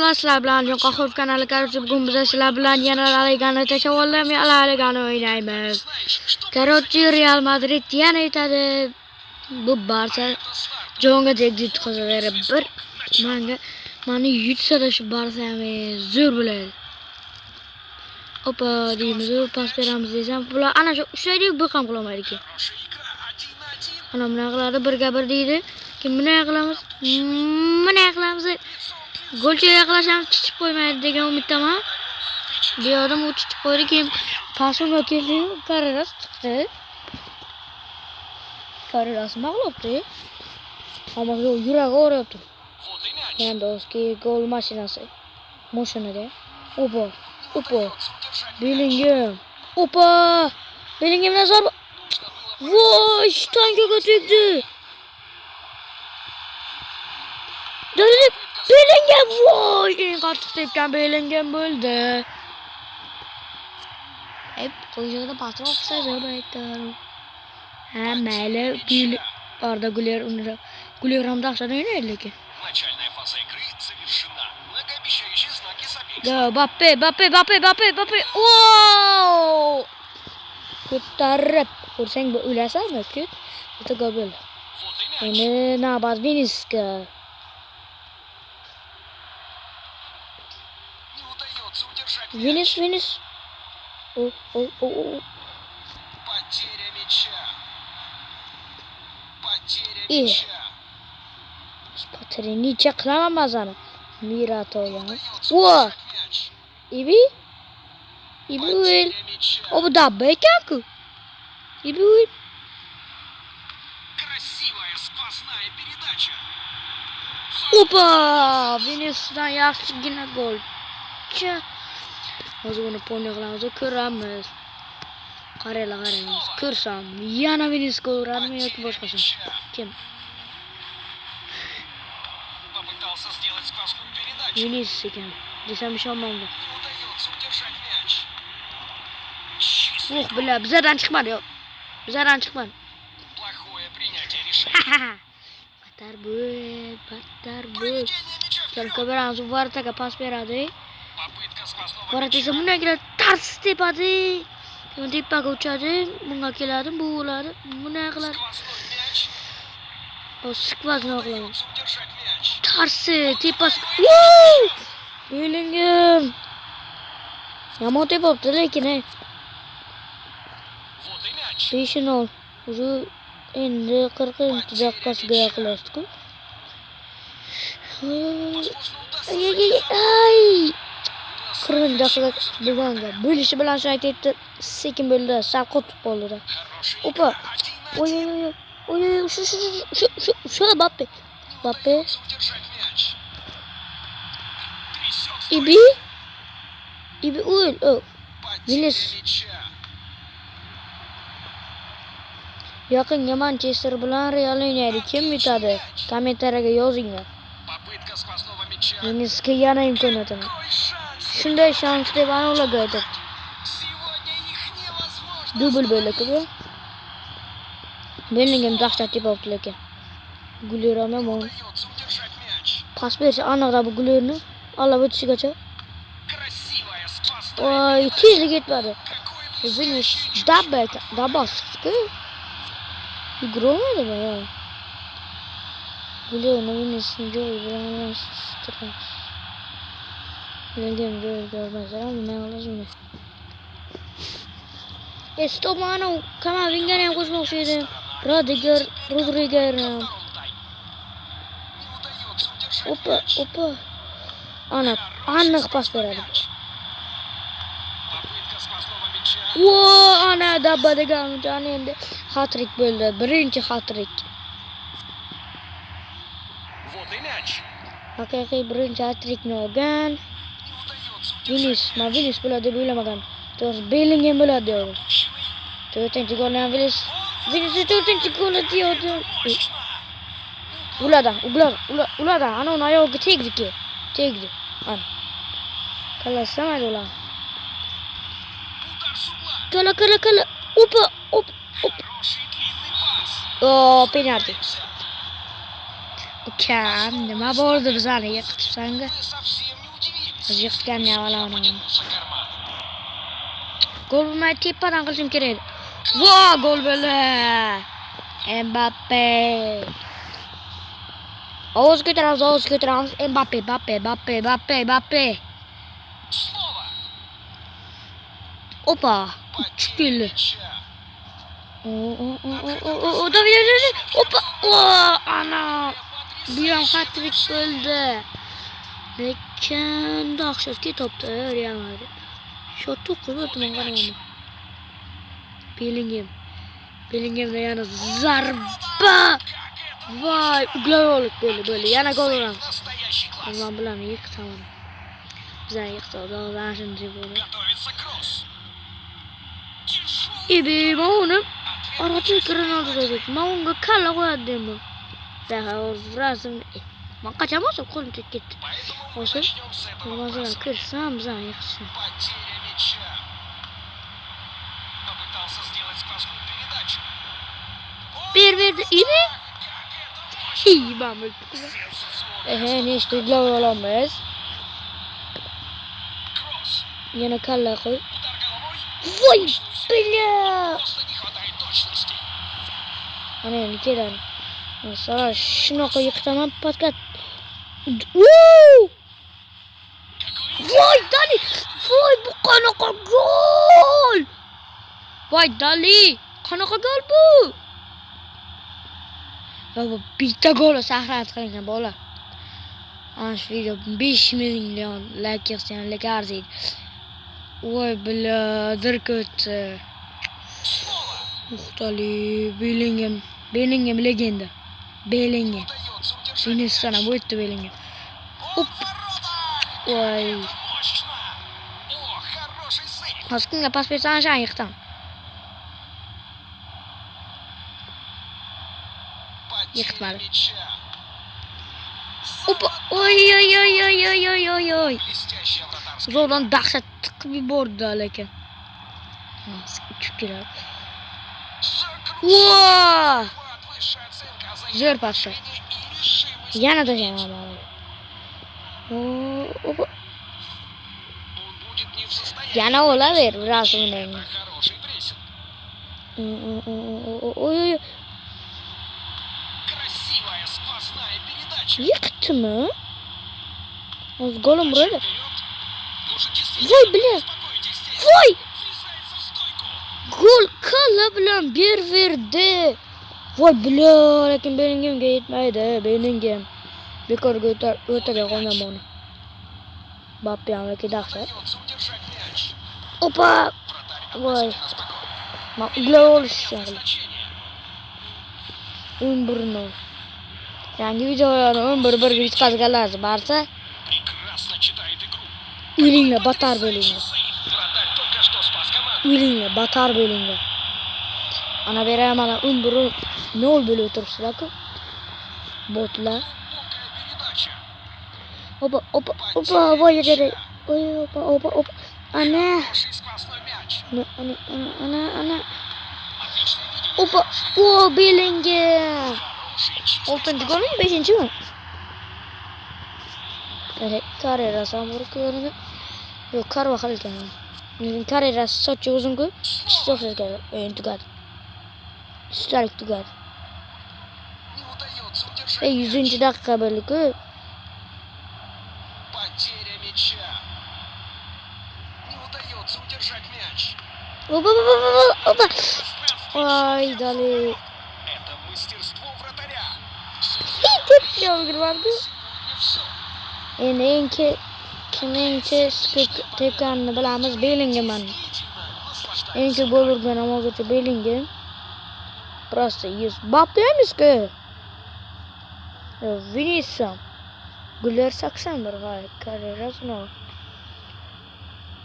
Merhaba sizler bilan Qo'qov kanali karşı bugün bize sizler bilan yana La Ligani tasavvurlam La Ligani oynaymiz. Karotchi Real Madrid yana yetadi. Bu Barça jonga tegdi qozalari bir mani yutsa şu Barça'ni zo'r bo'ladi. Opa deymiz, pas beramiz desam, bular ana shu ushlaydi, bu ham qilmaydi ekan. Ana buni qiladi, birga bir deydi. Kim buni qilamiz? Buni qilamiz. Golga yaqinlashamiz, chichib qo'ymaydi degan umiddaman. Bu odam u chichib qo'ydi, keyin pasga keldi, Carreras chiqdi. Carreras mag'lubdi. Ammo yuragi o'ryapti. Lewandowski gol mashinasi. Mashinada. Opa. Bellingham. Opa! Bellingham nazar. Voy, tankaga tegdi. Bellingham voy! Eng qattiq tepgan Bellingham bo'ldi. Hep qo'yishda pastroq qilsa zo'r aytdim. Ha, mayli, Arda Güler uni Güler ham dahshat o'ynaydi lekin. Начальная фаза игры завершена. Многообещающие знаки соперника. Bappe. Wow! Ko'tarib ursang bu o'lasanmi? Bitta gol bo'ldi. Endi navbat Viniciusga. Не удается удержать мяч. Vinicius. Потеря мяча. İyi. Spatrinice qilaman sana. Mirato'ya. Wow! Ibi o'yin. O bu dabba ekan-ku. Ibi o'yin. Красивая спасная передача. Opa! Vinicius'dan yaxshigina gol. Hozir uni pony qilamiz, ko'ramiz. Qaranglar. Ko'rsam, yana Vinicius gol uradimi yoki boshqasi? Kim? Попытался сделать спасную передачу. Vinicius ekan. Desam ishonmayman. Не удается удержать мяч. Bilar, bizlardan chiqmadi yo'q. Bizlardan chiqmadi. Плохое принятие решения. Battar bo'l. Проведение мяча вперед. Kelka beramiz, Varataga pas beradi. Попытка сквозного Varat esa мяча. bundan keladi, tars tepadi. Keyin tepaga uchadi, bunga keladi, bu bo'ladi. Bunday qiladi. Сквозной мяч. O skvazno qiladi. Удается удержать мяч. Tarsi, tepasi. Woo! Bellingham. Yomon tepibdi lekin. Вот и мяч. 5-0. Уже endi 40-dakikasiga yaqinlashdik-ku. Возможно, удастся. Ay! 40 dakika bo'lganda bo'lishi bilan shu aytibdi, sekin bo'ldi, sal qotib qoldi. Хорошая Опа. игра. 1-1. Şu Bappe. Не удается удержать мяч. Трясет İbi oyun. Oh. потеря Vinicius. мяча. Yaqinga Manchester bilan Real o'ynaydi. Kim yutadi? Kommentariyaga yozinglar. Попытка сквозного мяча. Viniciusga yana imkoniyatini. Какой шанс! Shunday shans deb aniqlaga aytib. Сегодня их невозможно. Dubl bo'ldi bu. Bellingham dahshat tepibdi lekin. Güler ham yomon. Удается удержать мяч. Pas bersa aniqda bu Gülerni olib o'tishigacha. Красивая спасная. Voy, tezlik yetmadi. Какой Vinicius dabba chiqdi. Yugurmaydi ya. Gülerni Vinicius'ni joyi bilan almashtiramiz. Bellingham joyi görmezler ama ne olacak? Stop mano, Kamavinga ham qo'shmoqchi edim. Rodriger. втором тайме. Не удается удержать мяч. Opa. Ana, aniq pas beradi. Попытка сквозного мяча. Wo, ana dabba degan jani endi hat-trick bo'ldi. Birinchi hat-trick. Вот и мяч. Haqiqiy birinchi hat-trickni olgan. Не удается удержать. Vinicius bo'ladi deb o'ylamagan. To'g'ri, Bellingham bo'ladi dedi. Пущенный. 4-chi golni ham Vinicius 4-chi golni deydi. Мощно. Ulardan ana uni oyog'iga tegdi. Ana. Qalasamadi ular. Удар с угла. Kala. Opa. Хороший длинный пас. O, penalti. Ukam, nima bo'ldi bizlarga yiqitibsanga? Совсем не Yiqitgan ya valla ona. Потянулся карман. Gol bulmayı tepadan qilishim kerak edi. Voh, gol bo'ldi. Mbappe. Ovoz ko'taramiz. Mbappe. Снова. Opa. Потеря Çıkıldı. мяча. David. Opa. Ana. Bir an hat-trick öldü. Lekin dahshatga topdi Real Madrid. Shot to'qqiz o'tman qarama. Bellinghamda yana zarba. Voy, gol bo'ldi. Yana gol uramiz. Настоящий класс. Men bilan yiqitaman. Bizlar yiqitdi. O'zdan shunday bo'ldi. Готовится кросс. Тяжелый. Ibi Mounim orqacha Ronaldo dedik. Mounga kalla qo'yadi deyman. Daha o'zrasim. Men qachon bo'lsa qo'lim tekib ketdi. Поэтому мы Olsun. начнем с этого Masalan, вопроса. kirsam bizlar yiqitsin. Потеря мяча. Попытался сделать сквозную передачу. Bir verdi. Ibi. Как это İyi ben böyle. сенсационно. Ne işte gol olamaz. Кросс. Yana kalla koy. Удар головой. Voy bile. Просто не хватает точности. Ana endi keladi. Sonra shunaqa yiqitaman patkat. Woo! Voy Dali! Voy bu qanaqa gol! Voy Dali! Qanaqa gol bu? Ya bu bitta gol saqlanib qilingan bola. Ana shu video 5 million like yig'sanlik arziydi. Voy biladir ko'tdi. Muhtali Bellingham legenda. Bellingham. Удается удержать Beni мяч. sana bu etti Bellingham. Оп! Ворота! Voy. Мощно! О, хороший сейв! Hozkinga pas bersam shan yiqitaman. Потеря Yiqitmadi. мяча. Opa. Oy. Блестящая вратарская. Zo'rdan dahshat tiqib yubordi lekin. Uchib keladi. Voy! Высшая оценка за Zo'r pasda. решение и решимость. Yana tashlaman. Opa. Он будет не в состоянии. Yana olaver biraz o'ynayman. Это хороший прессинг. Oy. Красивая сквозная передача. Yiqitdimi? O'z golim uradi. Вперед. Нужно действительно Voy bile. успокойтесь здесь. Voy! Врезается в стойку. Gol kalla bilan berverdi. Voy bile, lekin Bellinghamga yetmaydi. Bellingham bekorga o'taga qolgan buni. Mbappe hamlaki dahshat. Удается удержать мяч. Opa! Вратарь Voy. относительно спокоен. Maqbul olishgan. Значение. 11-0. Yangi videolarni 11-1 ga yutqazganlar barcha Прекрасно читает игру. o'yinglar batar bo'linglar. Сейв. Вратарь только что спас команду. O'yinglar batar bo'linglar. Ana beraman mana 11-0 bo'lib turibsizlar-ku. Botlar. Глубокая передача. Opa, voy dedi. Opa. Ana. Хороший сквозной мяч. Ana. Отличное видение. Opa, Bellingham. Хороший чистый 6-chi golmi, 5-chimi? Karera samur ko'rindi. Yo'q, Carvajal ekan. Mening karerasi sochi uzun-ku. Chiqsa o'yin tugadi. Ustalik tugadi. Не удается удержать 100-chi daqiqa bo'ldi-ku. потеря мяча. Не удается удержать мяч. Opa. Пространство. Voy, Dali. Это мастерство вратаря. Tepsi olgirvardi. Сегодня все. Endi kimning tepganini bilamiz, Bellingham. Наслаждайтесь. Eng ko'p gol urgan hozircha Bellingham. Просто есть. Mbappe emas-ku. Vinicius. Gollar 81 voy, karerasi no.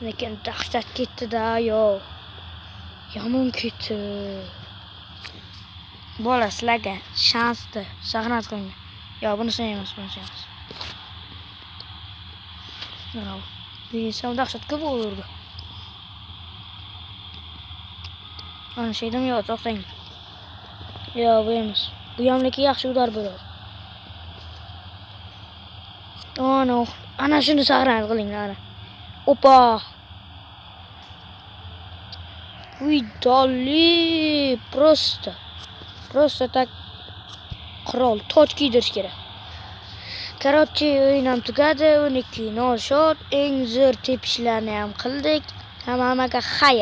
Lekin dahshat ketdi-da, yo. Yomon ketdi. Bola sizlarga shansni saqlanib qo'ying. Yo, bunisi emas. Bravo. Vinicius dahshat ko'p urdi. Ana şeydem yo, to'xtang. Yo, bu emas. Bu yamlaki yaxshi udar bo'ladi. Ana shuni saqlanib qilinglar. Opa. Vidolli просто tak qirol toj kiydirish kerak. Короче, o'yin ham tugadi, 12 noshod, eng zo'r tepishlarni ham qildik. Hammaga xayr.